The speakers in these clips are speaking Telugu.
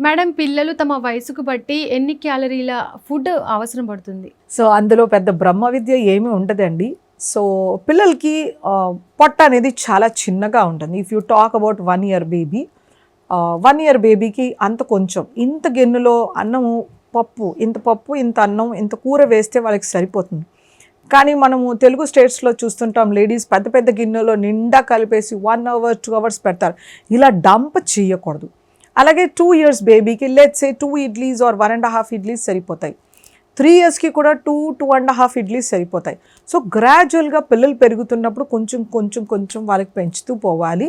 మేడం పిల్లలు తమ వయసుకు బట్టి ఎన్ని క్యాలరీల ఫుడ్ అవసరం పడుతుంది? సో అందులో పెద్ద బ్రహ్మ విద్య ఏమీ ఉండదండి. సో పిల్లలకి పొట్ట అనేది చాలా చిన్నగా ఉంటుంది. If you talk about 1 year baby, 1 year బేబీకి అంత కొంచెం ఇంత గిన్నెలో అన్నము, పప్పు ఇంత అన్నం ఇంత కూర వేస్తే వాళ్ళకి సరిపోతుంది. కానీ మనము తెలుగు స్టేట్స్లో చూస్తుంటాం లేడీస్ పెద్ద పెద్ద గిన్నెలో నిండా కలిపేసి 1 hour 2 hours పెడతారు. ఇలా డంప్ చేయకూడదు. అలాగే 2 years బేబీకి let's say 2 idlis or 1.5 idlis సరిపోతాయి. 3 yearsకి కూడా 2.5 ఇడ్లీస్ సరిపోతాయి. సో గ్రాడ్యువల్గా పిల్లలు పెరుగుతున్నప్పుడు కొంచెం వాళ్ళకి పెంచుతూ పోవాలి.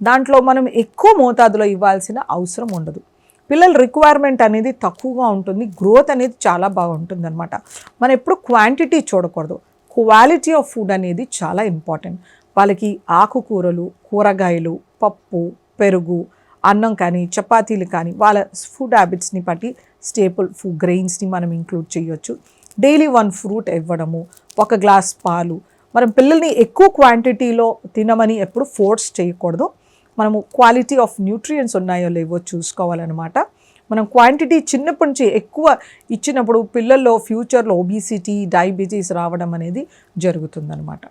దాంట్లో మనం ఎక్కువ మోతాదులో ఇవ్వాల్సిన అవసరం ఉండదు. పిల్లల రిక్వైర్మెంట్ అనేది తక్కువగా ఉంటుంది, గ్రోత్ అనేది చాలా బాగుంటుంది అనమాట. మనం ఎప్పుడు క్వాంటిటీ చూడకూడదు, క్వాలిటీ ఆఫ్ ఫుడ్ అనేది చాలా ఇంపార్టెంట్. వాళ్ళకి ఆకుకూరలు, కూరగాయలు, పప్పు, పెరుగు, అన్నం కానీ చపాతీలు కానీ వాళ్ళ ఫుడ్ హ్యాబిట్స్ని బట్టి స్టేపుల్ ఫుడ్ గ్రెయిన్స్ని మనం ఇంక్లూడ్ చేయొచ్చు. డైలీ 1 fruit ఇవ్వడము, 1 glass పాలు. మనం పిల్లల్ని ఎక్కువ క్వాంటిటీలో తినమని ఎప్పుడు ఫోర్స్ చేయకూడదు. మనము క్వాలిటీ ఆఫ్ న్యూట్రియంట్స్ ఉన్నాయో లేవో చూసుకోవాలన్నమాట. మనం క్వాంటిటీ చిన్నప్పటి నుంచి ఎక్కువ ఇచ్చినప్పుడు పిల్లల్లో ఫ్యూచర్లో ఒబిసిటీ, డయాబెటీస్ రావడం అనేది జరుగుతుందన్నమాట.